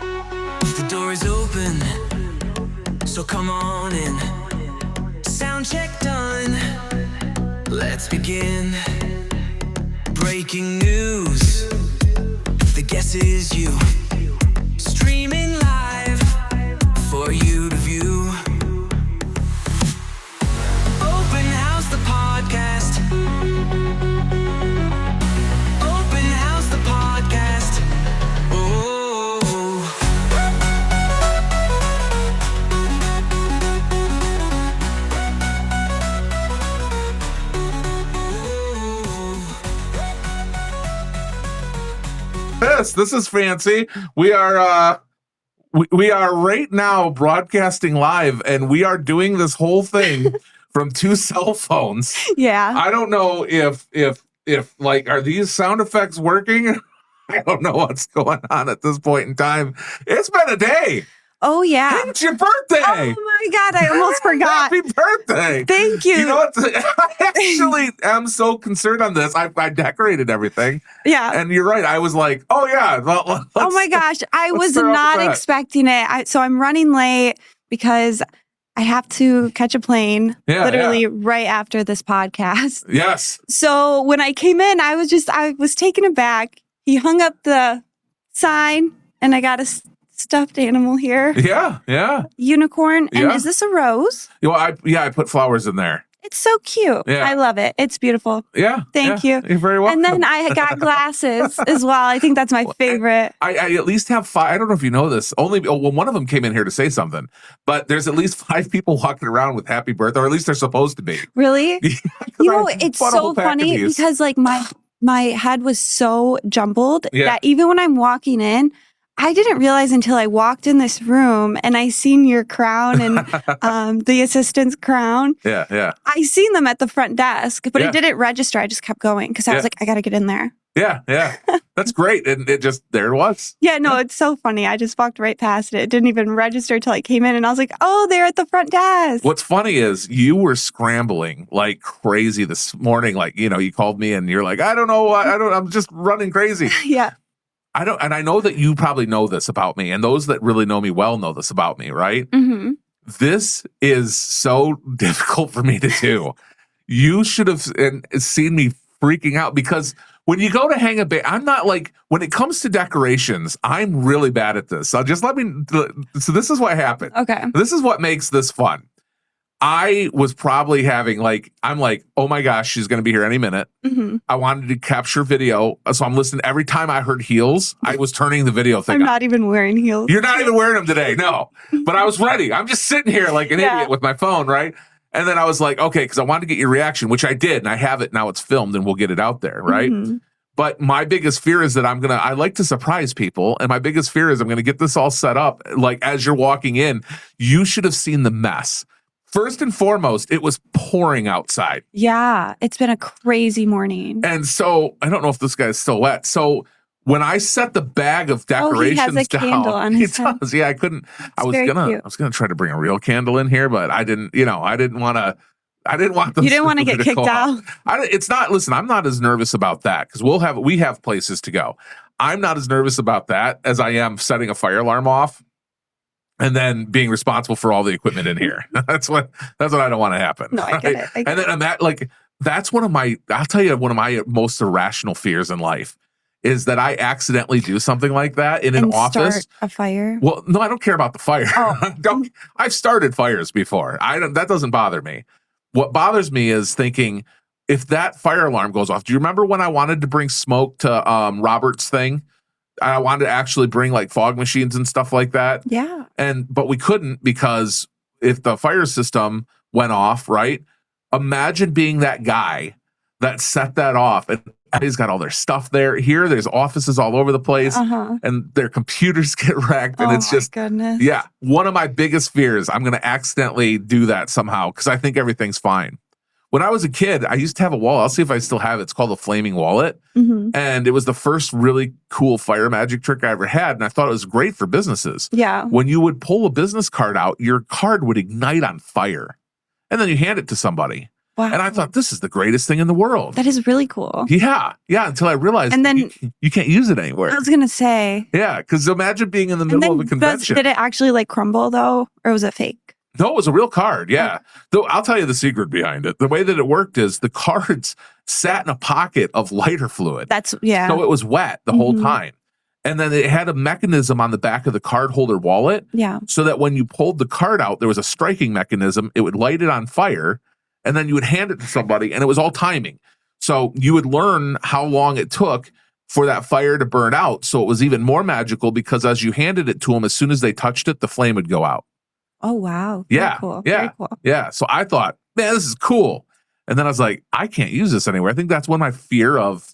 The door is open, so come on in. Sound check done, let's begin. Breaking news, the guess is you. Streaming live for you to view. Open House the podcast. Open House the podcast. Oh. This is fancy. We are we are right now broadcasting live, and we are doing this whole thing from 2 cell phones. Yeah. I don't know if like, are these sound effects working? I don't know what's going on at this point in time. It's been a day. Oh, yeah. It's your birthday. Oh, my God. I almost forgot. Happy birthday. Thank you. You know what? I actually am so concerned on this. I decorated everything. Yeah. And you're right. I was like, oh, yeah. Well, Oh, my gosh. I was start off not with that. expecting it. So I'm running late because I have to catch a plane literally right after this podcast. Yes. So when I came in, I was taken aback. He hung up the sign and I got a stuffed animal here. Yeah. Unicorn. And Yeah. is this a rose? Well, I put flowers in there. It's so cute. Yeah. I love it. It's beautiful. Yeah. Thank you. You're very welcome. And then I got glasses as well. I think that's my favorite. I at least have 5. I don't know if you know this. One of them came in here to say something, but there's at least 5 people walking around with happy birthday, or at least they're supposed to be. Really? Yeah, You know, it's bought a whole so pack of funny these. because like my head was so jumbled Yeah. that even when I'm walking in, I didn't realize until I walked in this room and I seen your crown and the assistant's crown. Yeah. I seen them at the front desk, but Yeah. it didn't register. I just kept going because I was Yeah. like, I got to get in there. Yeah. That's great. And it just, there it was. Yeah, no, it's so funny. I just walked right past it. It didn't even register till I came in and I was like, oh, they're at the front desk. What's funny is you were scrambling like crazy this morning. Like, you called me and you're like, I don't know. I'm just running crazy. Yeah. And I know that you probably know this about me, and those that really know me well know this about me, right? Mm-hmm. This is so difficult for me to do. You should have seen me freaking out because when you go to hang a bait, I'm not like, when it comes to decorations, I'm really bad at this. So just so this is what happened. Okay. This is what makes this fun. I was probably having I'm like, oh my gosh, she's going to be here any minute. Mm-hmm. I wanted to capture video. So I'm listening. Every time I heard heels, I was turning the video thing I'm on. not even wearing heels. You're not even wearing them today. No, but I was ready. I'm just sitting here like an idiot with my phone. Right. And then I was like, okay, because I wanted to get your reaction, which I did. And I have it now. It's filmed and we'll get it out there. Right. Mm-hmm. But my biggest fear is that I like to surprise people. And my biggest fear is I'm going to get this all set up. Like as you're walking in, you should have seen the mess. First and foremost, it was pouring outside. Yeah, it's been a crazy morning. And so I don't know if this guy's still wet. So when I set the bag of decorations he has a down, candle on his head. does. Yeah, I couldn't. I was very gonna cute. try to bring a real candle in here, but I didn't. I didn't want to. I didn't want them. You didn't want to get kicked out. It's not. Listen, I'm not as nervous about that because we have places to go. I'm not as nervous about that as I am setting a fire alarm off. And then being responsible for all the equipment in here. That's what I don't want to happen. No, I get it. And then I'm that's I'll tell you, one of my most irrational fears in life is that I accidentally do something like that in an office. Start a fire. Well, no, I don't care about the fire. Oh. I've started fires before. That doesn't bother me. What bothers me is thinking, if that fire alarm goes off, do you remember when I wanted to bring smoke to Robert's thing? I wanted to actually bring like fog machines and stuff like that. Yeah. But we couldn't because if the fire system went off, right? Imagine being that guy that set that off and he's got all their stuff there. Here, there's offices all over the place and their computers get wrecked. And it's just, goodness. Yeah. One of my biggest fears, I'm going to accidentally do that somehow because I think everything's fine. When I was a kid, I used to have a wallet. I'll see if I still have it. It's called a flaming wallet. Mm-hmm. And it was the first really cool fire magic trick I ever had. And I thought it was great for businesses. Yeah. When you would pull a business card out, your card would ignite on fire. And then you hand it to somebody. Wow. And I thought, this is the greatest thing in the world. That is really cool. Yeah. Until I realized And then you can't use it anywhere. I was going to say. Yeah. Because imagine being in the And middle then of a convention. did it actually like crumble though? Or was it fake? No, it was a real card. Yeah. Though I'll tell you the secret behind it. The way that it worked is the cards sat in a pocket of lighter fluid. That's, yeah. So it was wet the whole time. And then it had a mechanism on the back of the card holder wallet. Yeah. So that when you pulled the card out, there was a striking mechanism. It would light it on fire and then you would hand it to somebody and it was all timing. So you would learn how long it took for that fire to burn out. So it was even more magical because as you handed it to them, as soon as they touched it, the flame would go out. Oh, wow. Yeah. Very cool. Yeah. Very cool. Yeah. So I thought, man, this is cool. And then I was like, I can't use this anywhere. I think that's when my fear of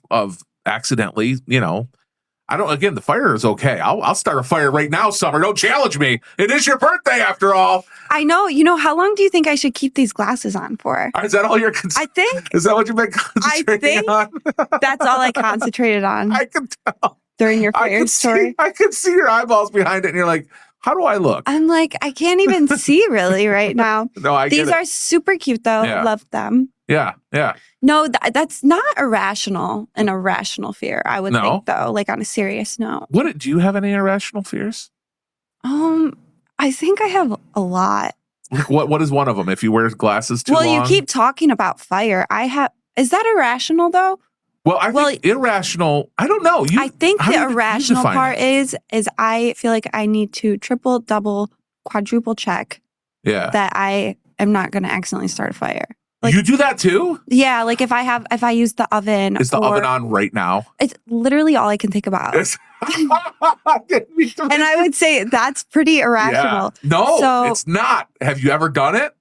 accidentally, again, the fire is okay. I'll start a fire right now, Summer. Don't challenge me. It is your birthday after all. I know. How long do you think I should keep these glasses on for? Is that all you're I think Is that what you've been concentrating on? that's all I concentrated on I can tell. during your fire story. I can see your eyeballs behind it and you're like, how do I look? I'm like, I can't even see really right now. No, I These get are super cute though. Yeah. Love them. Yeah. No, that's not an irrational fear. I would No? think though, like on a serious note. Do you have any irrational fears? I think I have a lot. Like what is one of them? If you wear glasses too long? Well, you keep talking about fire. Is that irrational though? Well, I think irrational. I don't know. I think how the do you irrational define part it? is I feel like I need to triple, double, quadruple check Yeah. that I am not going to accidentally start a fire. Like, you do that too? Yeah, like if I use the oven. Is the oven on right now? It's literally all I can think about. And And I would say that's pretty irrational. Yeah. No, So- it's not. Have you ever done it?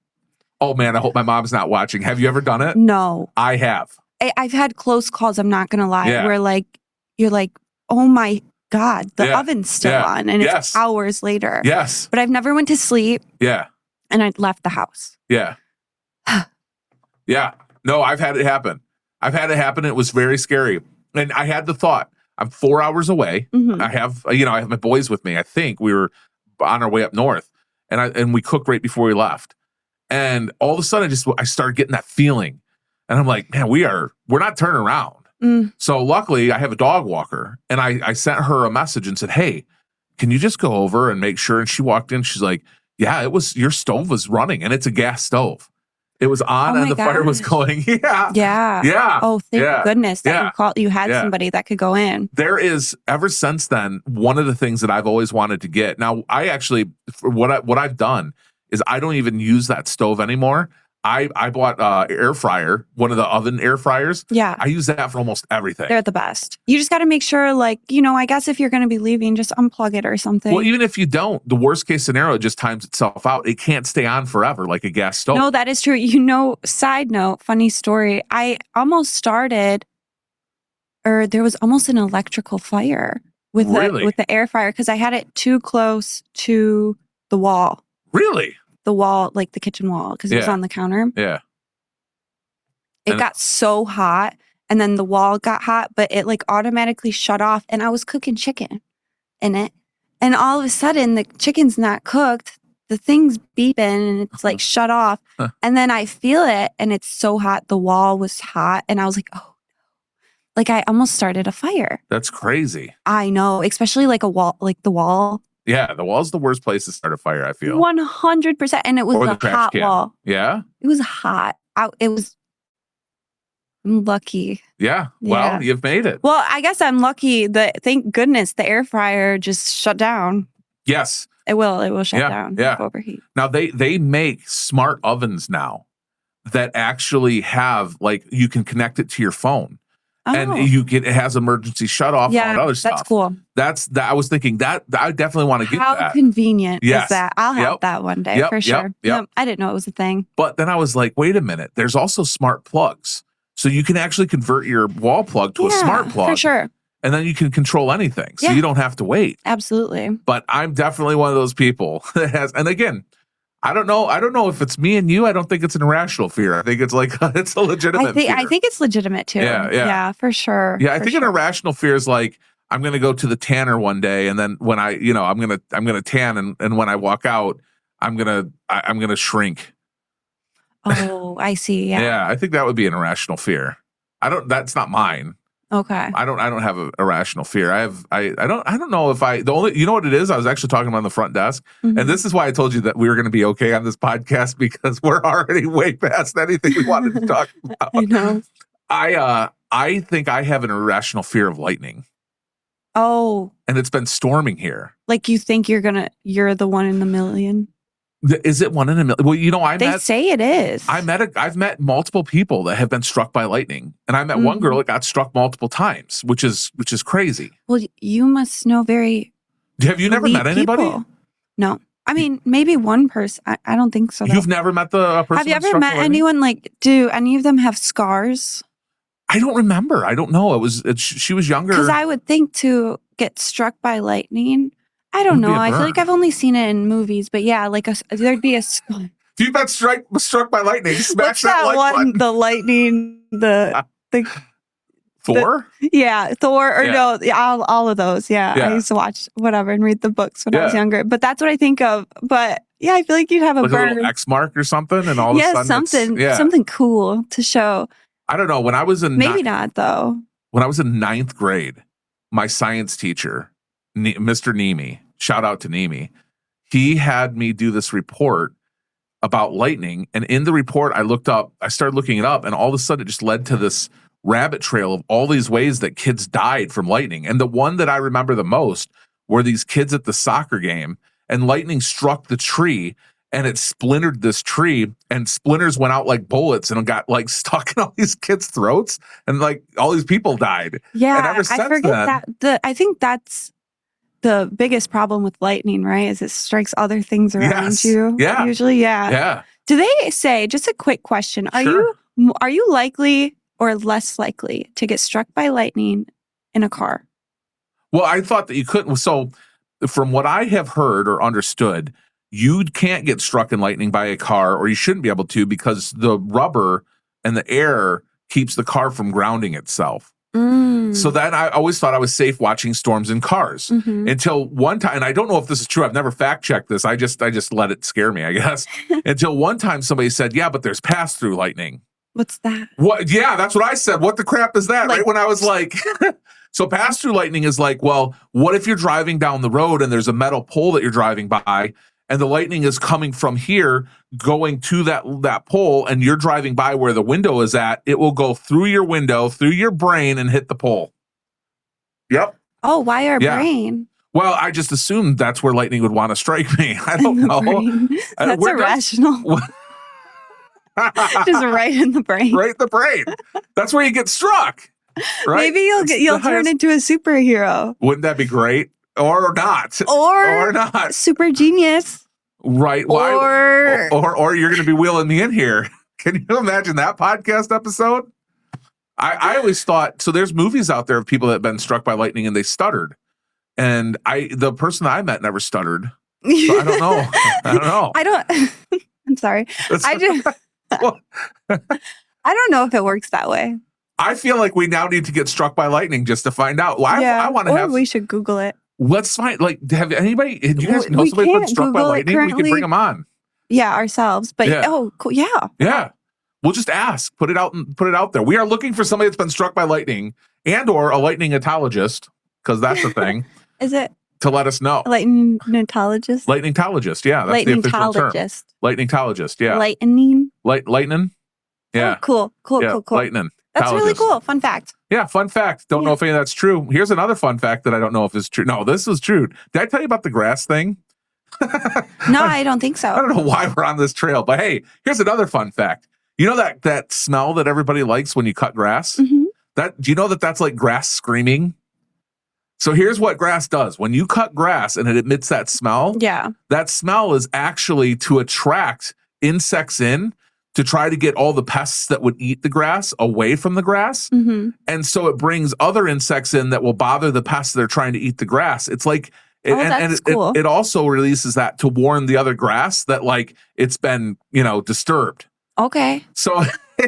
Oh man, I hope my mom's not watching. Have you ever done it? No. I have. I've had close calls, I'm not going to lie, Yeah. where you're like, oh my God, the Yeah. oven's still Yeah. on and Yes. it's hours later. Yes. But I've never went to sleep Yeah. and I left the house. Yeah. Yeah. No, I've had it happen. It was very scary. And I had the thought, I'm 4 hours away. Mhm. I have my boys with me. I think we were on our way up north and we cooked right before we left. And all of a sudden I started getting that feeling. And I'm like, man, we're not turning around. Mm. So luckily I have a dog walker and I sent her a message and said, hey, can you just go over and make sure? And she walked in. She's like, yeah, your stove was running and it's a gas stove. It was on Oh and my the fire was gosh. going. Yeah. Yeah. Yeah. Oh, thank goodness that you had Yeah. somebody that could go in. There is, ever since then, one of the things that I've always wanted to get. Now, I actually, for what I've done is I don't even use that stove anymore. I bought air fryer, one of the oven air fryers. Yeah. I use that for almost everything. They're the best. You just got to make sure, I guess if you're going to be leaving, just unplug it or something. Well, even if you don't, the worst case scenario it just times itself out. It can't stay on forever like a gas stove. No, that is true. Side note, funny story. I almost started, or there was almost an electrical fire with the air fryer because I had it too close to the wall. Really? The wall, like the kitchen wall, because it was Yeah. on the counter. Yeah. It got so hot, and then the wall got hot, but it automatically shut off, and I was cooking chicken in it, and all of a sudden the chicken's not cooked. The thing's beeping, and it's shut off, and then I feel it, and it's so hot. The wall was hot, and I was like, oh, I almost started a fire. That's crazy. I know, especially a wall, the wall. Yeah, the wall's the worst place to start a fire, I feel. 100%, and it was Or the a trash hot can. wall. Yeah? It was hot. I'm lucky. Yeah. Yeah. Well, you've made it. Well, I guess I'm lucky that, thank goodness, the air fryer just shut down. Yes. It will shut Yeah, down. yeah. It'll overheat. Now they make smart ovens now that actually have you can connect it to your phone. Oh. And it has emergency shut off and all that other stuff. That's cool. That I was thinking that I definitely want to get How that. convenient Yes. is that? I'll have Yep. that one day Yep, for yep, sure. yep. I didn't know it was a thing. But then I was like, wait a minute. There's also smart plugs. So you can actually convert your wall plug to a smart plug. For sure. And then you can control anything. So Yeah. you don't have to wait. Absolutely. But I'm definitely one of those people that has, and again, I don't know if it's me and you. I don't think it's an irrational fear. I think it's it's a legitimate fear. I think it's legitimate too. Yeah, yeah. Yeah, for sure. Yeah, I for think an irrational fear is I'm going to go to the tanner one day, and then when I'm going to tan, and when I walk out, I'm going to shrink. Oh, I see. Yeah. Yeah, I think that would be an irrational fear. That's not mine. Okay. I don't have a irrational fear. I don't know if the only, you know what it is? I was actually talking about on the front desk. Mhm. And this is why I told you that we were going to be okay on this podcast, because we're already way past anything we wanted to talk about. I know. I think I have an irrational fear of lightning. Oh, And it's been storming here. like you think you're the one in the million? Is it one in a million? Well, you know, They say it is. I've met multiple people that have been struck by lightning, and I met one girl that got struck multiple times, which is crazy. Well, you must know very. Have you never met anybody? People. No, I mean maybe one person. I don't think so. Though. You've never met the person. Have you that's ever struck met by lightning? anyone like? Do any of them have scars? I don't remember. I don't know. She was younger. Because I would think to get struck by lightning. I don't know. I feel like I've only seen it in movies, but yeah, like there'd be a. If you've been struck by lightning, smash What's that like one? button. The lightning. The Thor. yeah, Thor or Yeah. no, yeah, all of those. Yeah, Yeah. I used to watch whatever and read the books when I was Yeah. younger. But that's what I think of. But yeah, I feel like you'd have a Like a burn. little X mark or something, and all of a Yeah, sudden something cool to show. I don't know. When I was in Maybe not though. when I was in 9th grade, my science teacher, Mr. Nemi, shout out to Nemi, he had me do this report about lightning. And in the report, I started looking it up, and all of a sudden it just led to this rabbit trail of all these ways that kids died from lightning. And the one that I remember the most were these kids at the soccer game, and lightning struck the tree, and it splintered this tree, and splinters went out like bullets and got like stuck in all these kids' throats, and like all these people died. Yeah, And ever I since forget then- I think that's the biggest problem with lightning, right? Is it strikes other things around Yes. you. Yeah. Usually, yeah. Yeah. Do they say, just a quick question, Sure. are you likely or less likely to get struck by lightning in a car? Well, I thought that you couldn't. So, from what I have heard or understood, you can't get struck in lightning by a car, or you shouldn't be able to, because the rubber and the air keeps the car from grounding itself. So then I always thought I was safe watching storms in cars until one time, and I don't know if this is true. I've never fact checked this. I just let it scare me, I guess. Until one time somebody said, "Yeah, but there's pass through lightning." What's that? What? Yeah, that's what I said. What the crap is that? Like- Right when I was like, so pass through lightning is like, well, what if you're driving down the road and there's a metal pole that you're driving by, and the lightning is coming from here, going to that pole, and you're driving by where the window is at, it will go through your window, through your brain, and hit the pole. Yep. Oh, why our Yeah. brain? Well, I just assumed that's where lightning would want to strike me. I don't In the know. brain. That's where does- irrational. Just right in the brain. Right in the brain. That's where you get struck. Right? Maybe It's you'll the turn highest- into a superhero Wouldn't that be great? Or not. or Or not. super genius Right. Why? or Or you're going to be wheeling me in here. Can you imagine that podcast episode? I always thought, so there's movies out there of people that have been struck by lightning and they stuttered. And the person that I met never stuttered. So I don't know. I don't know. I don't. I'm sorry. I just. Well- I don't know if it works that way. I feel like we now need to get struck by lightning just to find out. Well, I want to or have. we should Google it. Let's find. Like, have anybody? Do you guys know We somebody been can't struck by Google it lightning? We can currently. bring them on. Yeah, ourselves. But Yeah. oh, cool. Yeah. Yeah, we'll just ask. Put it out there. We are looking for somebody that's been struck by lightning and/or a lightning-atologist, because that's the thing. Is it To let us know. lightningologist? Lightning-tologist. Yeah, that's the official term. Lightningologist. Lightning-tologist. Yeah. Lightning. Lightning. Yeah. Oh, cool. yeah. Cool. Lightning. That's really Tologist. cool. Fun fact. Yeah, fun fact. Don't know if any of that's true. Here's another fun fact that I don't know if is true. No, this is true. Did I tell you about the grass thing? No, I don't think I so. don't know why we're on this trail, but hey, here's another fun fact. You know that smell that everybody likes when you cut grass? Mhm. Do you know that's like grass screaming? So here's what grass does. When you cut grass and it emits that smell, Yeah. that smell is actually to attract insects in, to try to get all the pests that would eat the grass away from the grass. hmm And so it brings other insects in that will bother the pests that are trying to eat the grass. It's like, that's cool. it also releases that to warn the other grass that like it's been, disturbed. Okay. So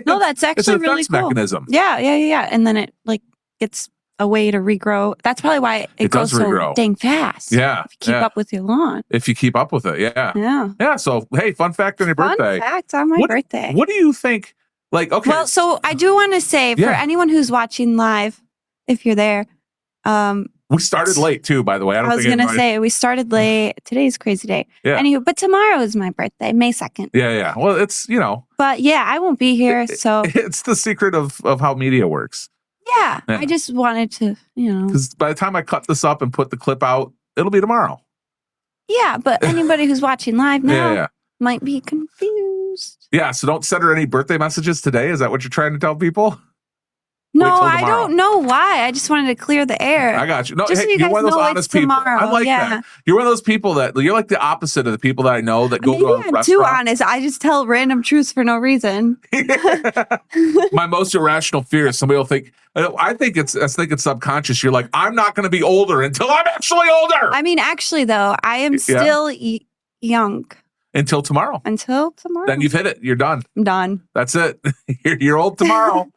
No, that's it's actually a really defense cool. mechanism. Yeah. And then it like gets a way to regrow. That's probably why it goes does so regrow. dang fast. Yeah. If you keep up with your lawn. If you keep up with it. Yeah. Yeah. Yeah. So, hey, fun fact on your birthday. Fun fact on my birthday. What do you think? Like, okay. Well, so I do want to say for anyone who's watching live, if you're there, we started late too, by the way. I was going to say we started late. Today's a crazy day. Yeah. Anywho, but tomorrow is my birthday, May 2nd. Yeah, yeah. Well, it's, But yeah, I won't be here. So it's the secret of how media works. Yeah. I just wanted to, Because by the time I cut this up and put the clip out, it'll be tomorrow. Yeah, but anybody who's watching live now Yeah. might be confused. Yeah, so don't send her any birthday messages today. Is that what you're trying to tell people? No, till I tomorrow. don't know why. I just wanted to clear the air. I got you. No, Just so hey, you you're guys one of those know honest it's people. tomorrow. I like Yeah. that. You're one of those people you're like the opposite of the people that I know that go Maybe to a I'm restaurant. too honest. I just tell random truths for no reason. My most irrational fear is somebody will think. I think it's subconscious. You're like, I'm not going to be older until I'm actually older. I mean, actually, though, I am still young. Until tomorrow. Until tomorrow. Then you've hit it. You're done. I'm done. That's it. You're old tomorrow.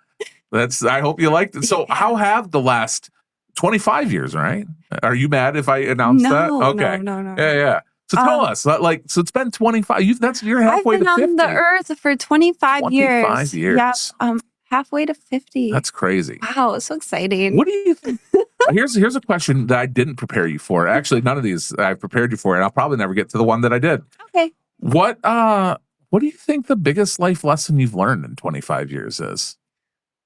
I hope you liked it. So how have the last 25 years, right? Are you mad if I announce that? Okay. No. Yeah. So tell us, so it's been 25. You're halfway I've been to 50. on the earth for 25 years. 25 years. Yeah, halfway to 50. That's crazy. Wow, so exciting. What do you think? Here's a question that I didn't prepare you for. Actually, none of these I've prepared you for, and I'll probably never get to the one that I did. Okay. What do you think the biggest life lesson you've learned in 25 years is?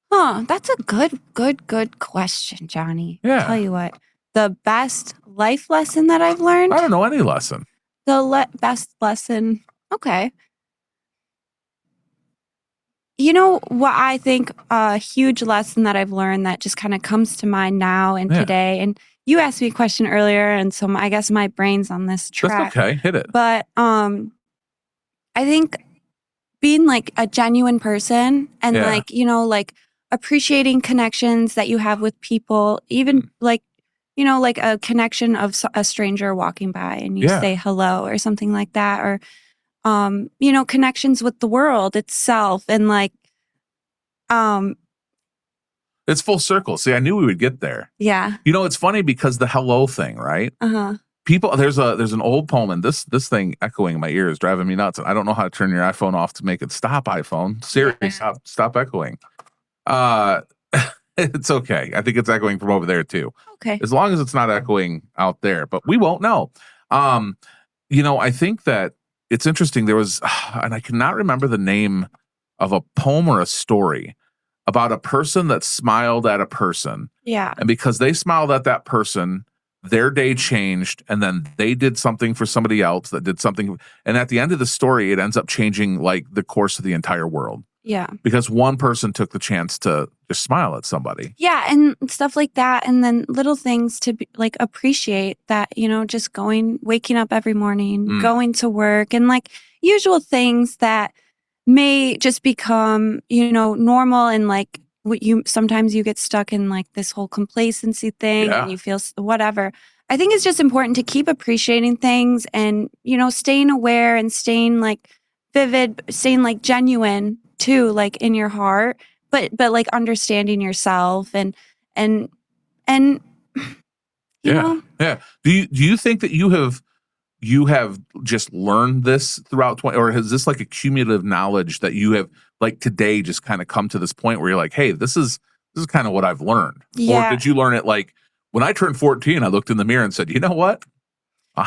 That's a good question, Johnny. Yeah. I'll tell you what. The best life lesson that I've learned? I don't know any lesson. The best lesson. Okay. You know what I think a huge lesson that I've learned that just kind of comes to mind now and today. And you asked me a question earlier, and so I guess my brain's on this track. That's okay. Hit it. But I think being like a genuine person and like appreciating connections that you have with people, even like a connection of a stranger walking by and you say hello or something like that, or connections with the world itself, and like it's full circle. See, I knew we would get there. Yeah. It's funny because the hello thing, right? People, there's an old poem, and this thing echoing in my ear is driving me nuts. I don't know how to turn your iPhone off to make it stop. iPhone, Siri, stop echoing. It's okay. I think it's echoing from over there too. Okay. As long as it's not echoing out there, but we won't know. I think that it's interesting. There was, and I cannot remember the name of a poem or a story about a person that smiled at a person. Yeah. And because they smiled at that person, their day changed, and then they did something for somebody else that did something. And at the end of the story, it ends up changing like the course of the entire world. Yeah. Because one person took the chance to just smile at somebody. Yeah. And stuff like that. And then little things to like appreciate that, just waking up every morning, going to work, and like usual things that may just become, normal, and like sometimes you get stuck in like this whole complacency thing and you feel whatever. I think it's just important to keep appreciating things and, staying aware and staying like vivid, staying like genuine too, like in your heart, but like understanding yourself and you know. Yeah. Do you think that you have just learned this throughout 20, or is this like a cumulative knowledge that you have like today just kind of come to this point where you're like, hey, this is kind of what I've learned? Yeah. Or did you learn it like when I turned 14, I looked in the mirror and said, you know what?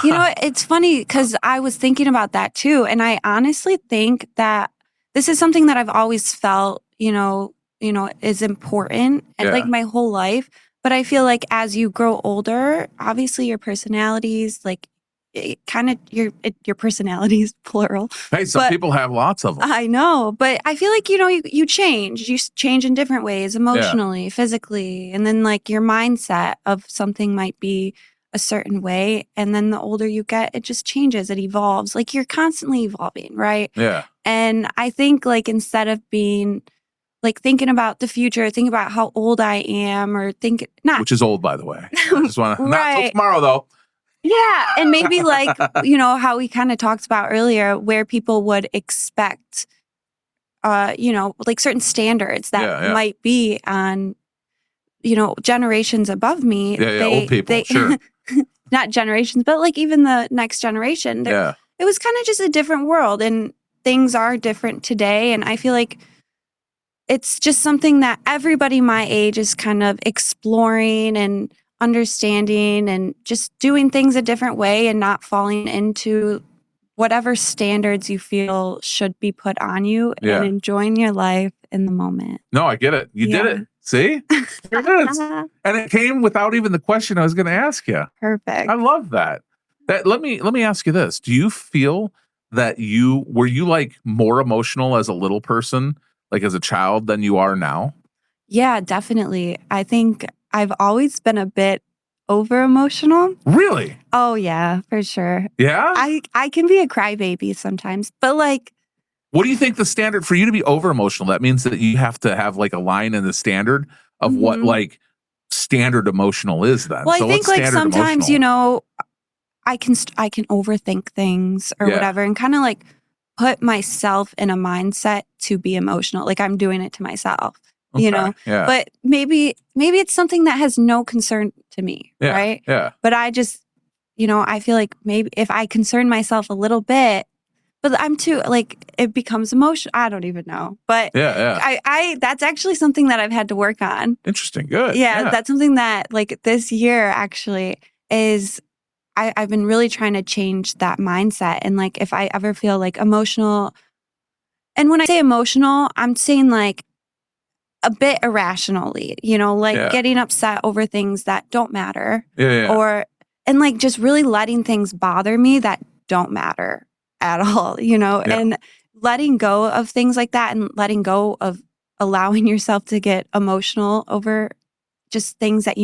It's funny because I was thinking about that too. And I honestly think that this is something that I've always felt, is important and like my whole life. But I feel like as you grow older, obviously your personalities, like your personalities, plural. Hey, some people have lots of them. I know, but I feel like, you change. You change in different ways, emotionally, physically. And then like your mindset of something might be a certain way. And then the older you get, it just changes. It evolves. Like you're constantly evolving, right? Yeah. And I think like instead of being like thinking about the future, think about how old I am, or which is old, by the way. I just want to, not till Right. tomorrow though. Yeah. And maybe like, how we kind of talked about earlier, where people would expect, like certain standards that might be on generations above me. Yeah, old people, sure. Not generations, but like even the next generation. Yeah. It was kind of just a different world, and things are different today. And I feel like it's just something that everybody my age is kind of exploring and understanding and just doing things a different way and not falling into whatever standards you feel should be put on you Yeah. and enjoying your life in the moment. No, I get it. You did Yeah. it. See? Here it is. And it came without even the question I was going to ask you. Perfect. I love that. Let me ask you this. Do you feel that were you like more emotional as a little person, like as a child, than you are now? Yeah, definitely. I think I've always been a bit over emotional. Really? Oh yeah, for sure. Yeah? I can be a crybaby sometimes, but like, What do you think the standard for you to be over emotional? That means that you have to have like a line in the standard of what like standard emotional is then. well, So I think what's like standard sometimes, emotional? I can overthink things or Yeah. whatever and kind of like put myself in a mindset to be emotional. Like I'm doing it to myself, Okay, yeah. but maybe it's something that has no concern to me. Yeah, Right. yeah. But I just, I feel like maybe if I concern myself a little bit, but I'm too like it becomes emotional. I don't even know, but Yeah. I that's actually something that I've had to work on. Interesting. Good. Yeah, that's something that like this year actually is I've been really trying to change that mindset. And like if I ever feel like emotional, and when I say emotional, I'm saying like a bit irrationally, like Yeah. getting upset over things that don't matter. Yeah. And like just really letting things bother me that don't matter at all, and letting go of things like that and letting go of allowing yourself to get emotional over just things that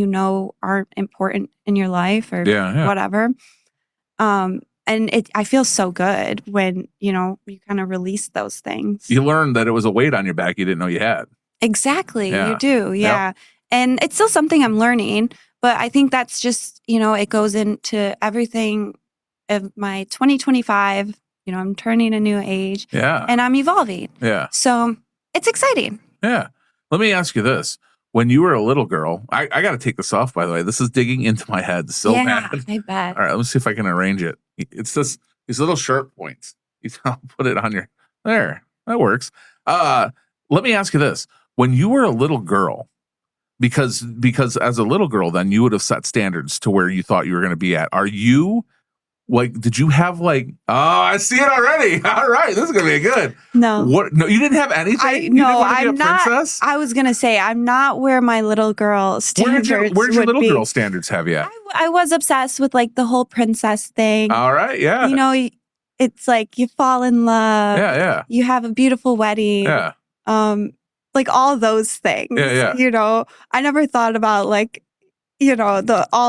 aren't important in your life or whatever. And I feel so good when, you kind of release those things. You learned that it was a weight on your back you didn't know you had. Exactly. Yeah. You do. Yeah. And it's still something I'm learning, but I think that's just, it goes into everything of my 2025. I'm turning a new age. Yeah. And I'm evolving. Yeah. So it's exciting. Yeah. Let me ask you this. When you were a little girl, I got to take this off, by the way. This is digging into my head so bad. I bet. All right, let me see if I can arrange it. It's these little sharp points. I'll put it on your there. That works. Let me ask you this. When you were a little girl, because as a little girl, then you would have set standards to where you thought you were going to be at. Are you like, did you have like, oh, I see it already. All right, this is going to be good. No. What? No, you didn't have anything? No, I'm not. Princess? I was going to say, I'm not where my little girl standards Where'd your little girl standards have you at? I was obsessed with like the whole princess thing. All right, yeah. It's like you fall in love. Yeah. You have a beautiful wedding. Yeah. Like all those things. Yeah. I never thought about like, all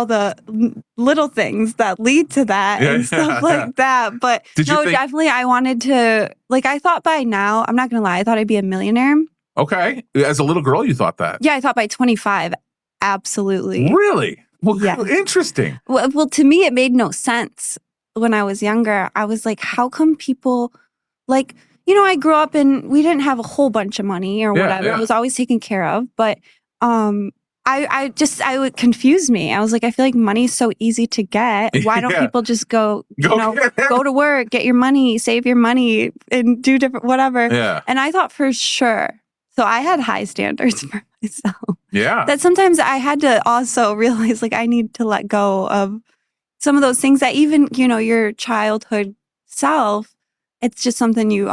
the little things that lead to that and stuff like that. But definitely I wanted to, like, I thought by now, I'm not going to lie, I thought I'd be a millionaire. Okay. As a little girl, you thought that? Yeah, I thought by 25. Absolutely. Really? Well, yeah. Interesting. Well, to me, it made no sense when I was younger. I was like, how come people, like, I grew up and we didn't have a whole bunch of money or whatever. It was always taken care of. But I would confuse me. I was like, I feel like money's so easy to get. Why don't people just go to work, get your money, save your money, and do different whatever? Yeah. And I thought for sure. So I had high standards for myself. Yeah. That sometimes I had to also realize like I need to let go of some of those things that even, your childhood self, it's just something you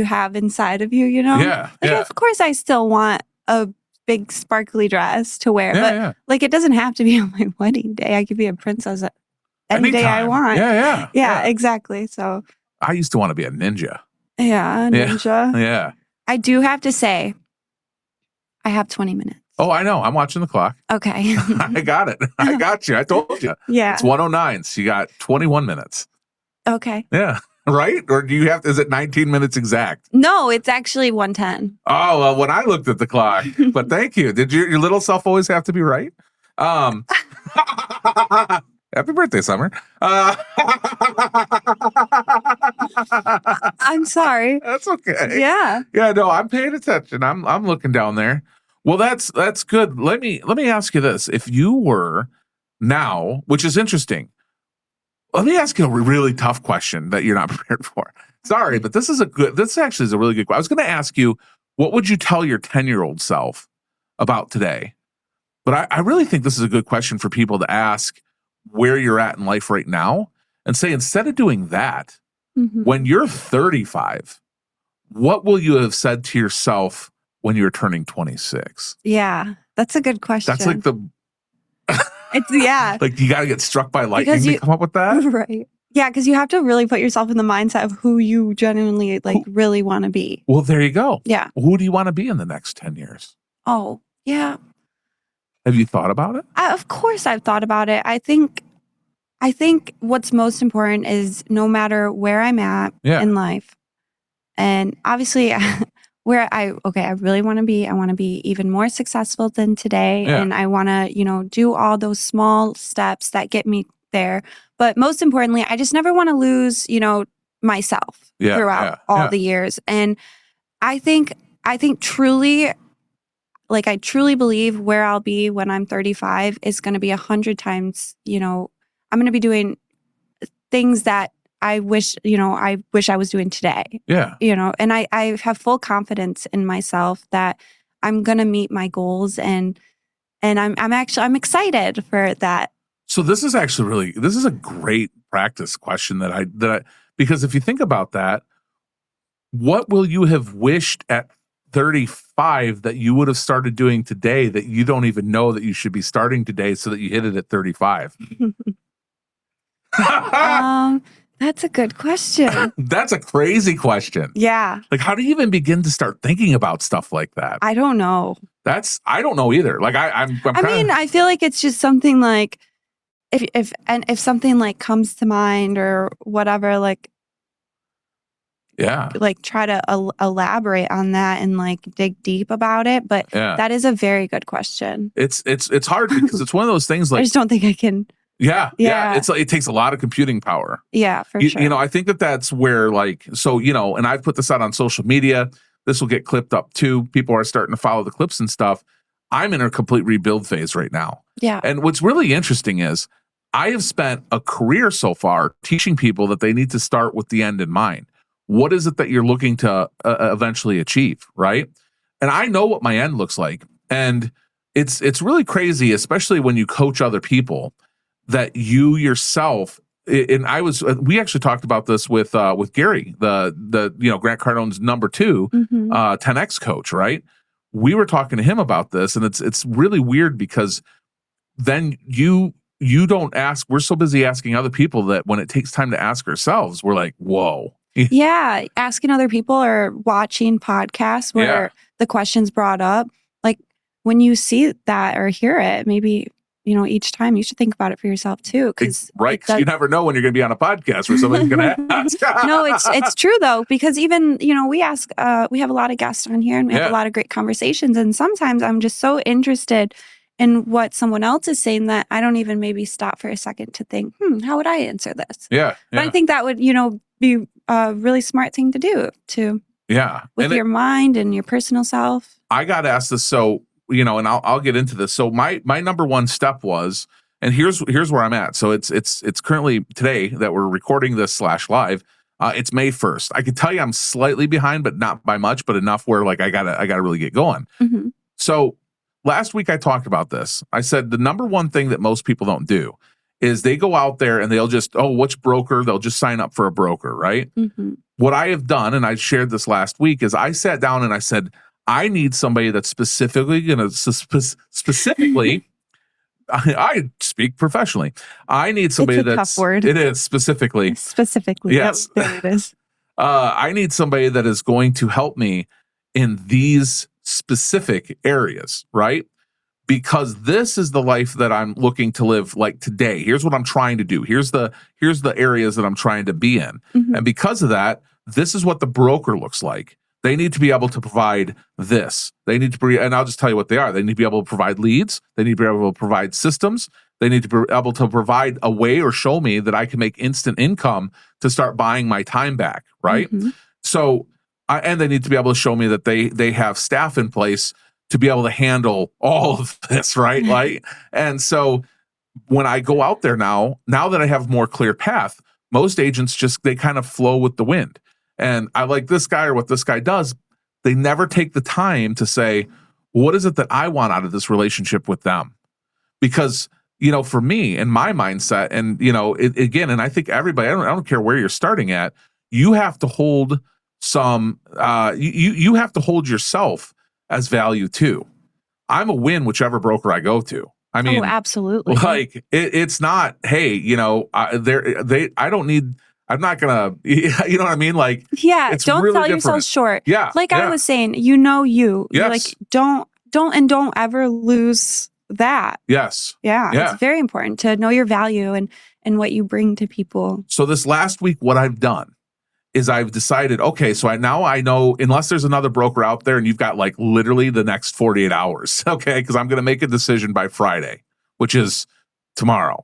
have inside of you, Yeah. Of course I still want a big sparkly dress to wear, but like it doesn't have to be on my wedding day. I could be a princess any day I want. Yeah, exactly. So I used to want to be a ninja. Yeah, a ninja. Yeah. I do have to say, I have 20 minutes. Oh, I know. I'm watching the clock. Okay. I got it. I got you. I told you. Yeah. It's 1:09, so you got 21 minutes. Okay. Yeah. Right? Or do you have, is it 19 minutes exact? No, it's actually 1:10. Oh, well, when I looked at the clock, but thank you. Did your little self always have to be right? Happy birthday, Summer. I'm sorry. That's okay. Yeah. Yeah, no, I'm paying attention. I'm looking down there. Well, that's good. Let me ask you this. If you were now, which is interesting, let me ask you a really tough question that you're not prepared for. Sorry, but this actually is a really good question. I was going to ask you, what would you tell your 10-year-old self about today? But I really think this is a good question for people to ask where you're at in life right now and say, instead of doing that, when you're 35, what will you have said to yourself when you're turning 26? Yeah, that's a good question. That's like it's yeah. Like you got to get struck by lightning to come up with that. Right. Yeah, because you have to really put yourself in the mindset of who you genuinely really want to be. Well, there you go. Yeah. Who do you want to be in the next 10 years? Oh, yeah. Have you thought about it? Of course I've thought about it. I think what's most important is no matter where I'm at in life, and obviously where I really want to be, I want to be even more successful than today. Yeah. And I want to, do all those small steps that get me there. But most importantly, I just never want to lose, myself throughout all the years. And I think truly, I truly believe where I'll be when I'm 35 is going to be 100 times, I'm going to be doing things that I wish I was doing today. Yeah. And I have full confidence in myself that I'm going to meet my goals, and I'm excited for that. So this is a great practice question that I because if you think about that, what will you have wished at 35 that you would have started doing today that you don't even know that you should be starting today so that you hit it at 35? That's a good question. That's a crazy question. Yeah. Like, how do you even begin to start thinking about stuff like that? I don't know. I don't know either. Like I feel like it's just something like if something comes to mind or whatever, try to elaborate on that and dig deep about it. But that is a very good question. It's hard because it's one of those things I just don't think I can. Yeah. It's it takes a lot of computing power. Yeah, for sure. I think that's where and I've put this out on social media. This will get clipped up too. People are starting to follow the clips and stuff. I'm in a complete rebuild phase right now. Yeah. And what's really interesting is I have spent a career so far teaching people that they need to start with the end in mind. What is it that you're looking to eventually achieve, right? And I know what my end looks like. And it's really crazy, especially when you coach other people, that you yourself, and we actually talked about this with Gary, the Grant Cardone's number 2 10X coach, right? We were talking to him about this, and it's really weird because then you don't ask. We're so busy asking other people that when it takes time to ask ourselves, we're like, whoa. Yeah, asking other people or watching podcasts where the question's brought up. When you see that or hear it, maybe each time you should think about it for yourself too. Because you never know when you're going to be on a podcast where somebody's going to ask. No, it's true though, because even we ask, we have a lot of guests on here and we have a lot of great conversations, and sometimes I'm just so interested in what someone else is saying that I don't even maybe stop for a second to think, how would I answer this? Yeah. But I think that would be a really smart thing to do with your mind and your personal self. I got asked this, so and I'll get into this. So my number one step was, and here's where I'm at. So it's currently today that we're recording this /live. It's May 1st. I could tell you I'm slightly behind, but not by much, but enough where I gotta really get going. Mm-hmm. So last week I talked about this. I said the number one thing that most people don't do is they go out there and they'll just, which broker? They'll just sign up for a broker, right? Mm-hmm. What I have done, and I shared this last week, is I sat down and I said, I need somebody that's specifically going to specifically. I speak professionally. I need somebody it's a that's tough word. It is specifically. Yes, there it is. I need somebody that is going to help me in these specific areas, right? Because this is the life that I'm looking to live like today. Here's what I'm trying to do. Here's the areas that I'm trying to be in. Mm-hmm. And because of that, this is what the broker looks like. They need to be able to provide this. They need to be, and I'll just tell you what they are. They need to be able to provide leads. They need to be able to provide systems. They need to be able to provide a way or show me that I can make instant income to start buying my time back, right? Mm-hmm. So, and they need to be able to show me that they have staff in place to be able to handle all of this, right? Like, and so when I go out there now that I have more clear path, most agents they kind of flow with the wind. And I like this guy or what this guy does. They never take the time to say, what is it that I want out of this relationship with them? Because, for me and my mindset, and, again, and I think everybody, I don't care where you're starting at, you have to hold some, you have to hold yourself as value too. I'm a win whichever broker I go to. I mean, absolutely. Like it's not, hey, I don't need, I'm not gonna, you know what I mean? Like, yeah, don't really sell different. yourself short. Yeah. I was saying, you're Yes. like, don't ever lose that. Yes. Yeah. It's very important to know your value and what you bring to people. So this last week, what I've done is I've decided, okay, so now I know, unless there's another broker out there and you've got like literally the next 48 hours, okay, because I'm going to make a decision by Friday, which is tomorrow.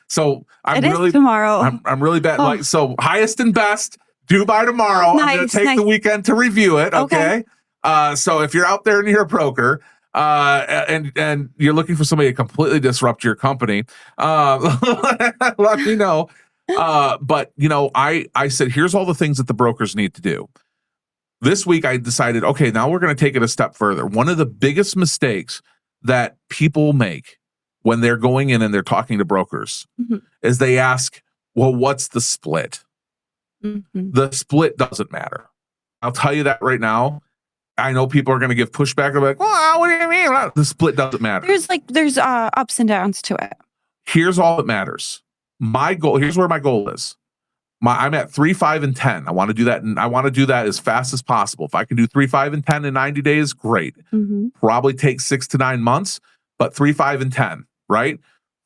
So I'm really tomorrow. I'm really bad. Like, so highest and best due by tomorrow. I'm going to take the weekend to review it. Okay. So if you're out there and you're a broker, and you're looking for somebody to completely disrupt your company, let me know. But I said, here's all the things that the brokers need to do. This week I decided, okay, now we're going to take it a step further. One of the biggest mistakes that people make when they're going in and they're talking to brokers is they ask, well, what's the split? The split doesn't matter. I'll tell you that right now. I know people are going to give pushback. They're like, well, what do you mean? The split doesn't matter. There's ups and downs to it. Here's all that matters. My goal, here's where my goal is. I'm at 3, 5, and 10. I want to do that, and I want to do that as fast as possible. If I can do 3, 5, and 10 in 90 days, great. Probably takes 6 to 9 months, but 3, 5, and 10, right?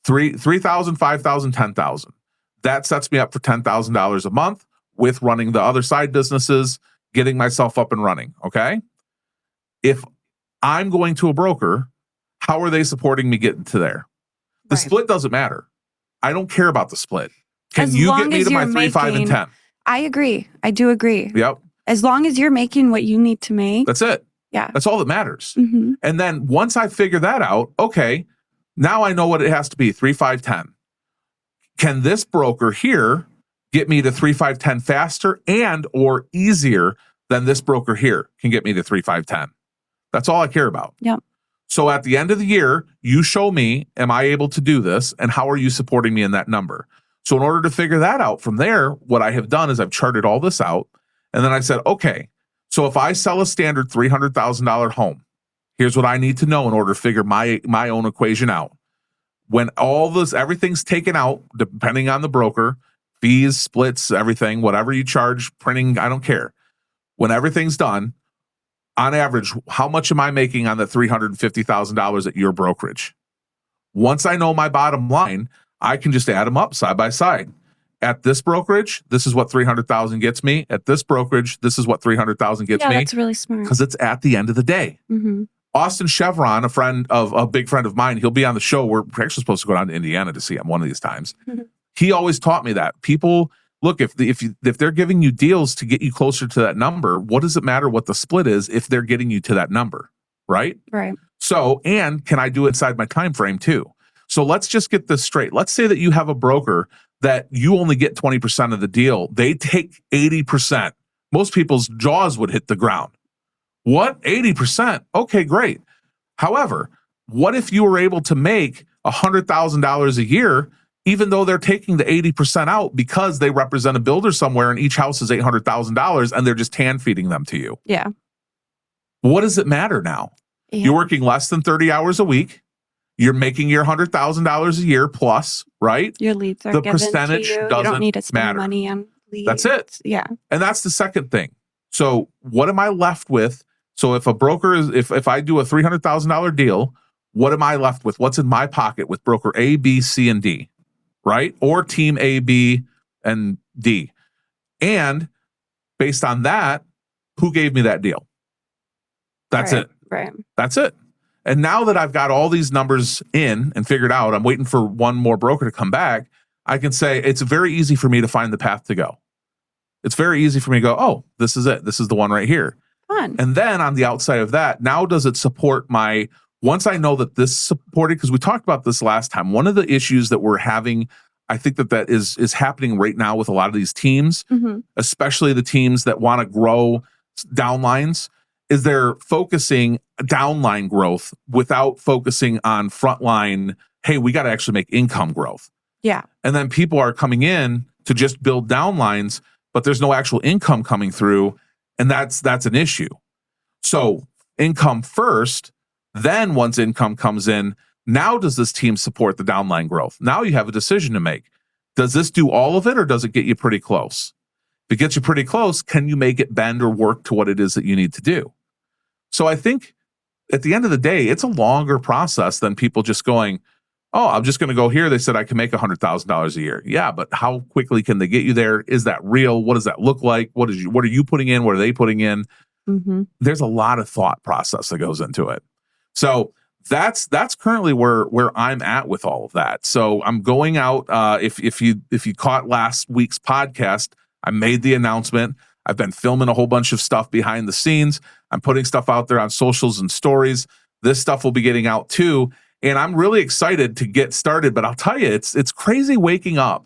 3,000, 5,000, 10,000. That sets me up for $10,000 a month with running the other side businesses, getting myself up and running. Okay. If I'm going to a broker, how are they supporting me getting to there? The split doesn't matter. I don't care about the split. Can you get me to my 3, 5, and 10? I agree. I do agree. Yep. As long as you're making what you need to make. That's it. Yeah. That's all that matters. And then once I figure that out, okay, now I know what it has to be, 3, 5, 10. Can this broker here get me to 3, 5, 10 faster and or easier than this broker here can get me to 3, 5, 10? That's all I care about. Yep. So at the end of the year, you show me, am I able to do this? And how are you supporting me in that number? So in order to figure that out from there, what I have done is I've charted all this out. And then I said, okay, so if I sell a standard $300,000 home, here's what I need to know in order to figure my own equation out. When everything's taken out, depending on the broker, fees, splits, everything, whatever you charge, printing, I don't care. When everything's done, on average, how much am I making on the $350,000 at your brokerage? Once I know my bottom line, I can just add them up side by side. At this brokerage, this is what 300,000 gets me. At this brokerage, this is what 300,000 gets me. Yeah, that's really smart. Because it's at the end of the day. Austin Chevron, a big friend of mine, he'll be on the show. We're actually supposed to go down to Indiana to see him one of these times. He always taught me that people look, if they're giving you deals to get you closer to that number, what does it matter what the split is if they're getting you to that number, right? Right. So, and can I do it inside my time frame too? So let's just get this straight. Let's say that you have a broker that you only get 20% of the deal. They take 80%. Most people's jaws would hit the ground. What? 80%? Okay, great. However, what if you were able to make $100,000 a year, even though they're taking the 80% out because they represent a builder somewhere and each house is $800,000 and they're just hand feeding them to you? Yeah. What does it matter now? Yeah. You're working less than 30 hours a week. You're making your $100,000 a year plus, right? Your leads are the given percentage to you. doesn't You don't need to spend matter. money on leads. That's it. Yeah. And that's the second thing. So what am I left with? So if a broker is, if I do a $300,000 deal, what am I left with? What's in my pocket with broker A, B, C, and D, right? Or team A, B, and D. And based on that, who gave me that deal? That's it. Right. That's it. And now that I've got all these numbers in and figured out, I'm waiting for one more broker to come back. I can say it's very easy for me to find the path to go. It's very easy for me to go, oh, this is it. This is the one right here. done. And then on the outside of that, now does it support my, once I know that this is supported, because we talked about this last time, one of the issues that we're having, I think that is happening right now with a lot of these teams, especially the teams that want to grow downlines, is they're focusing downline growth without focusing on frontline. Hey, we got to actually make income growth. Yeah. And then people are coming in to just build downlines, but there's no actual income coming through. And that's an issue. So income first, then once income comes in, now does this team support the downline growth? Now you have a decision to make. Does this do all of it, or does it get you pretty close? If it gets you pretty close, can you make it bend or work to what it is that you need to do? So I think at the end of the day, it's a longer process than people just going, oh, I'm just going to go here. They said I can make $100,000 a year. Yeah, but how quickly can they get you there? Is that real? What does that look like? What are you putting in? What are they putting in? There's a lot of thought process that goes into it. So that's currently where I'm at with all of that. So I'm going out. If you caught last week's podcast, I made the announcement. I've been filming a whole bunch of stuff behind the scenes. I'm putting stuff out there on socials and stories. This stuff will be getting out too. And I'm really excited to get started. But I'll tell you, it's crazy waking up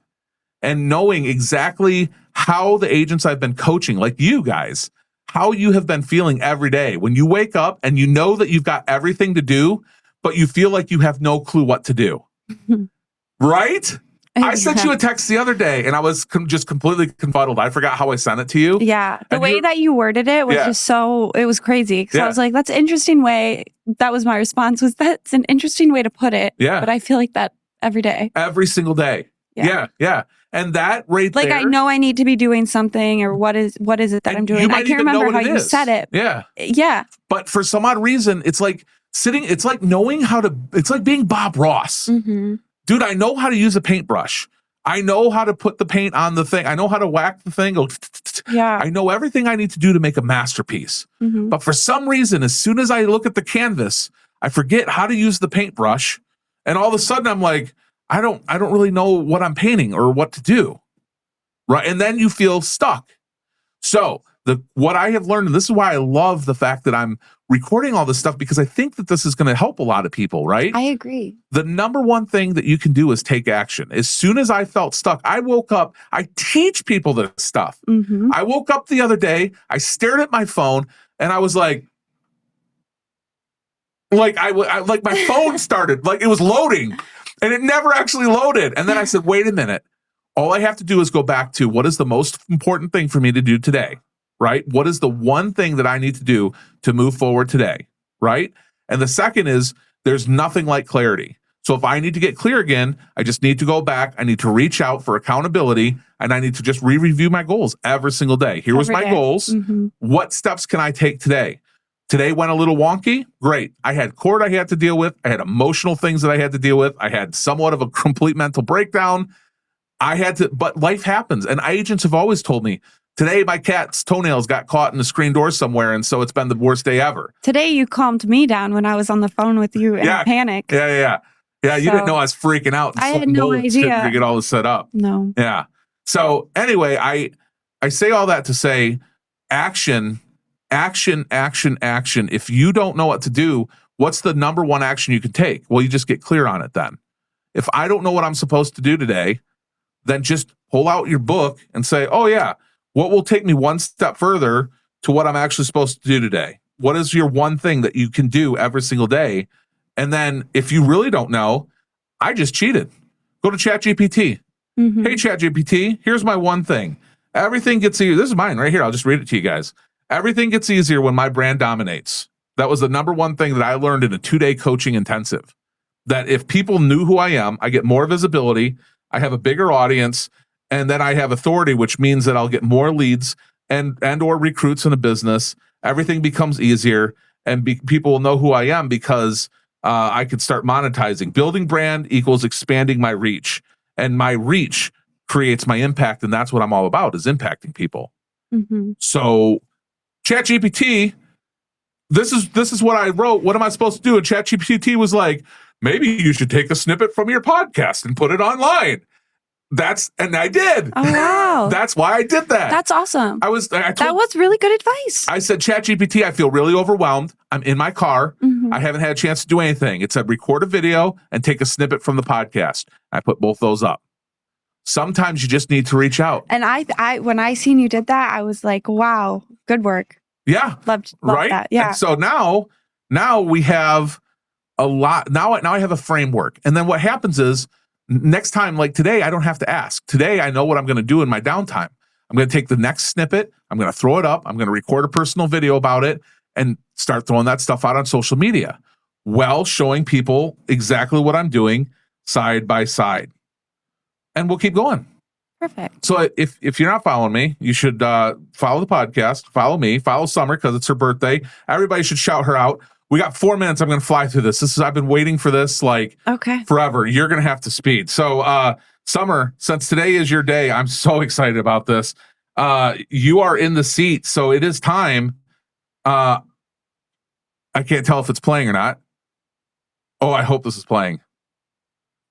and knowing exactly how the agents I've been coaching, like you guys, how you have been feeling every day when you wake up and you know that you've got everything to do, but you feel like you have no clue what to do. Right? I sent you a text the other day and I was just completely confuddled. I forgot how I sent it to you. Yeah. The way that you worded it was just so, it was crazy. Because I was like, that's an interesting way. That was my response, was that's an interesting way to put it. Yeah. But I feel like that every day. Every single day. Yeah. And that right there. Like, I know I need to be doing something, or what is it that I'm doing? I can't remember how you said it. Yeah. Yeah. But for some odd reason, it's like knowing how to, it's like being Bob Ross. Dude, I know how to use a paintbrush. I know how to put the paint on the thing. I know how to whack the thing. Yeah. I know everything I need to do to make a masterpiece. But for some reason, as soon as I look at the canvas, I forget how to use the paintbrush. And all of a sudden I'm like, I don't really know what I'm painting or what to do. Right. And then you feel stuck. So what I have learned, and this is why I love the fact that I'm recording all this stuff, because I think that this is going to help a lot of people, right? I agree. The number one thing that you can do is take action. As soon as I felt stuck, I woke up, I teach people this stuff. I woke up the other day, I stared at my phone, and I was like my phone started, like it was loading, and it never actually loaded. And then I said, wait a minute. All I have to do is go back to what is the most important thing for me to do today, right? What is the one thing that I need to do to move forward today, right? And the second is there's nothing like clarity. So if I need to get clear again, I just need to go back. I need to reach out for accountability, and I need to just re-review my goals every single day. Here was my goals. What steps can I take today? Today went a little wonky. Great. I had court I had to deal with. I had emotional things that I had to deal with. I had somewhat of a complete mental breakdown. But life happens. And agents have always told me, today my cat's toenails got caught in the screen door somewhere, and so it's been the worst day ever. Today you calmed me down when I was on the phone with you in a panic. Yeah, you didn't know I was freaking out. I had no idea. To get all this set up. No. Yeah. So anyway, I say all that to say action. If you don't know what to do, what's the number one action you can take? Well, you just get clear on it then. If I don't know what I'm supposed to do today, then just pull out your book and say, oh yeah, what will take me one step further to what I'm actually supposed to do today? What is your one thing that you can do every single day? And then if you really don't know, I just cheated. Go to ChatGPT. Hey, ChatGPT, here's my one thing. Everything gets easier. This is mine right here. I'll just read it to you guys. Everything gets easier when my brand dominates. That was the number one thing that I learned in a 2-day coaching intensive. That if people knew who I am, I get more visibility, I have a bigger audience, and then I have authority, which means that I'll get more leads and or recruits in a business. Everything becomes easier, and people will know who I am because I could start monetizing. Building brand equals expanding my reach, and my reach creates my impact, and that's what I'm all about, is impacting people. So ChatGPT, this is what I wrote. What am I supposed to do? And ChatGPT was like, maybe you should take a snippet from your podcast and put it online. And I did. Oh, wow. That's why I did that. That's awesome. I That was really good advice. I said, ChatGPT, I feel really overwhelmed. I'm in my car. Mhm. I haven't had a chance to do anything. It said record a video and take a snippet from the podcast. I put both those up. Sometimes you just need to reach out. And I when I seen you did that, I was like, wow, good work. Yeah. Loved Right. that. Yeah. And so now we have a lot. Now I have a framework. And then what happens is next time, like today, I don't have to ask. Today, I know what I'm going to do in my downtime. I'm going to take the next snippet. I'm going to throw it up. I'm going to record a personal video about it and start throwing that stuff out on social media. Well, showing people exactly what I'm doing side by side. And we'll keep going. Perfect. So if you're not following me, you should follow the podcast, follow me, follow Summer because it's her birthday. Everybody should shout her out. We got 4 minutes. I'm going to fly through this. I've been waiting for this like forever. You're going to have to speed. So Summer, since today is your day, I'm so excited about this. You are in the seat. So it is time. I can't tell if it's playing or not. Oh, I hope this is playing.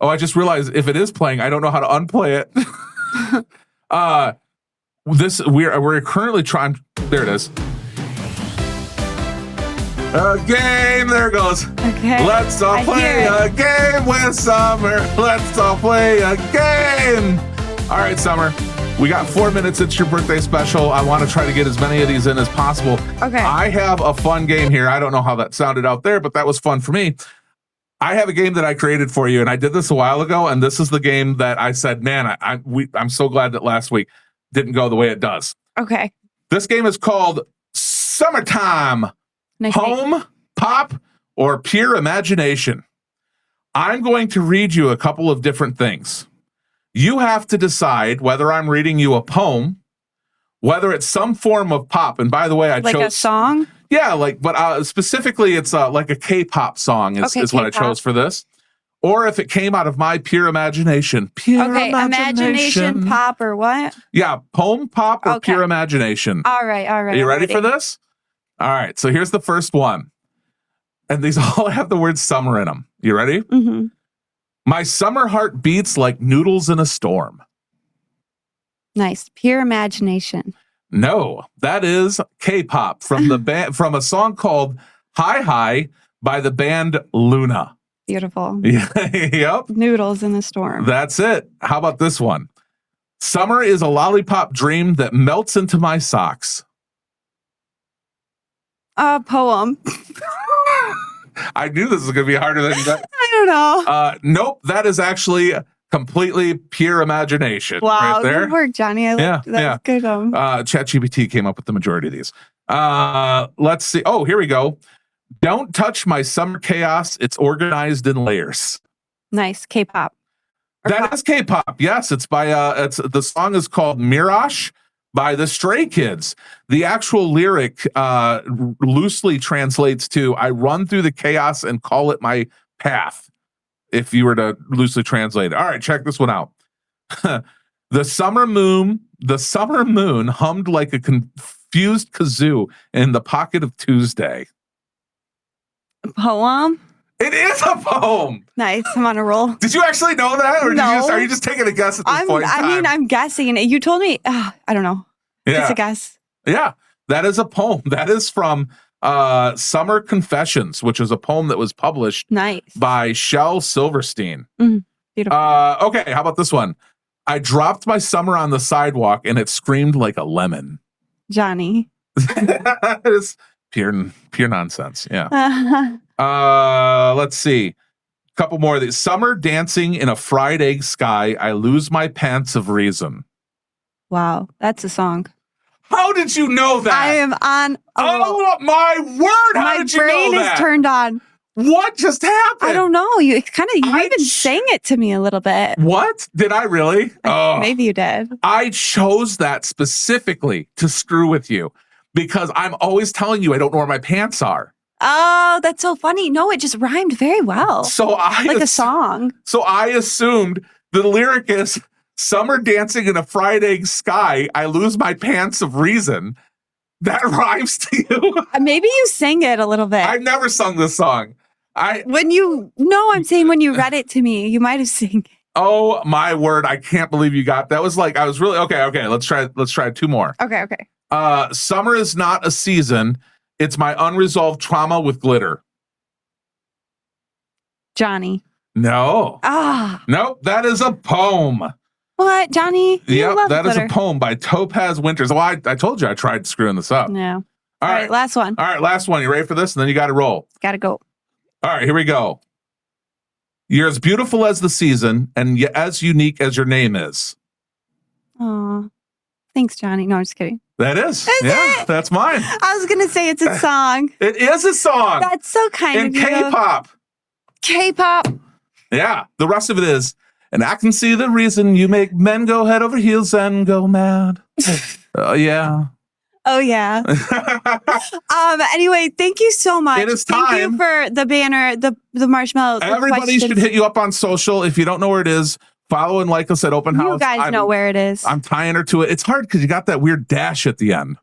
Oh, I just realized if it is playing, I don't know how to unplay it. We're currently trying. There it is. A game. There it goes. Okay. Let's all play a game with Summer. Let's all play a game. All right, Summer. We got 4 minutes. It's your birthday special. I want to try to get as many of these in as possible. Okay. I have a fun game here. I don't know how that sounded out there, but that was fun for me. I have a game that I created for you, and I did this a while ago, and this is the game that I said, man, I'm so glad that last week didn't go the way it does. Okay. This game is called Summertime. Nice Home, name. Pop, or Pure Imagination. I'm going to read you a couple of different things. You have to decide whether I'm reading you a poem, whether it's some form of pop. And by the way, I chose a song. Yeah, but specifically, it's like a K-pop song is what I chose for this. Or if it came out of my pure imagination. Pure imagination, pop, or what? Yeah, poem, pop, or pure imagination. All right. Are you ready for this? All right, so here's the first one. And these all have the word summer in them. You ready? Mm-hmm. My summer heart beats like noodles in a storm. Nice. Pure imagination. No, that is K-pop from the band from a song called Hi Hi by the band Luna. Beautiful. Yep. Noodles in a storm. That's it. How about this one? Summer is a lollipop dream that melts into my socks. A poem. I knew this was going to be harder than that. I don't know. Nope, that is actually completely pure imagination. Wow, right there. Good work, Johnny. That's good. ChatGPT came up with the majority of these. Let's see. Oh, here we go. Don't touch my summer chaos. It's organized in layers. Nice. K-pop. That is K-pop. Yes, it's by the song is called Mirage by the Stray Kids. The actual lyric loosely translates to I run through the chaos and call it my path. If you were to loosely translate it. All right, check this one out. The summer moon hummed like a confused kazoo in the pocket of Tuesday. A poem? It is a poem. Nice. I'm on a roll. Did you actually know that? Or No. are you just taking a guess at this point in time? I'm guessing. You told me, I don't know. Yeah. Just a guess. Yeah, that is a poem. That is from Summer Confessions, which is a poem that was published by Shel Silverstein. Beautiful. Okay, how about this one? I dropped my summer on the sidewalk and it screamed like a lemon. Johnny. It's pure nonsense. Yeah. Let's see. A couple more of these. Summer dancing in a fried egg sky. I lose my pants of reason. Wow, that's a song. How did you know that? I am on. Oh my word! How did you know that? My brain is turned on. What just happened? I don't know. You even sang it to me a little bit. What? Did I really? Maybe you did. I chose that specifically to screw with you because I'm always telling you I don't know where my pants are. Oh, that's so funny. No, it just rhymed very well. So like a song. So I assumed the lyric is summer dancing in a fried egg sky. I lose my pants of reason. That rhymes to you. Maybe you sang it a little bit. I've never sung this song. I'm saying when you read it to me, you might have sang it. Oh my word! I can't believe you got that. Was like I was really okay. Let's try 2 more. Okay. Summer is not a season. It's my unresolved trauma with glitter. Johnny. No. Ah. Nope. That is a poem. What, Johnny? You Yep, love that is glitter. a poem by Topaz Winters. Well, I told you I tried screwing this up. No. All right, last one. All right, last one. You ready for this? And then you got to roll. Gotta go. All right, here we go. You're as beautiful as the season and as unique as your name is. Oh, thanks, Johnny. No, I'm just kidding. That is. Is Yeah, it? that's mine. I was gonna say it's a song. It is a song. That's so kind in of you. K-pop. K-pop. Yeah, the rest of it is, and I can see the reason you make men go head over heels and go mad. Yeah. Oh yeah. Anyway, thank you so much. It is Thank you time. for the banner, the marshmallow. the Everybody should questions. hit you up on social. If you don't know where it is, follow and like us at Open House. You guys know where it is. I'm tying her to it. It's hard because you got that weird dash at the end.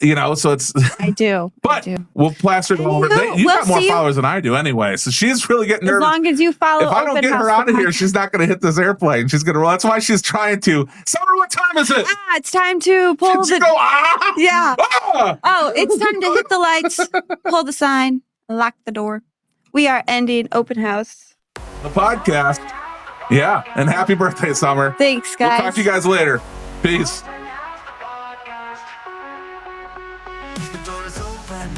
So it's. I do. But I do. we'll plaster it all over. Anywho, You we'll got more see you- followers than I do anyway, so she's really getting As nervous. long as you follow. If I don't Open get her House, out of the here, podcast. she's not going to hit this airplane. She's going to roll. That's why she's trying to. Summer, what time is it? It's time to pull She the. go, ah! Yeah. Ah! Oh, it's time to hit the lights, pull the sign, lock the door. We are ending Open House. The podcast. Yeah, and happy birthday, Summer. Thanks, We'll guys. talk to you guys later. Peace. The door is open,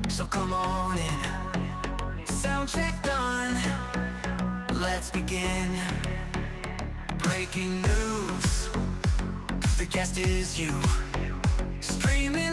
so come on in. Sound check done. Let's begin. Breaking news. The guest is you. Streaming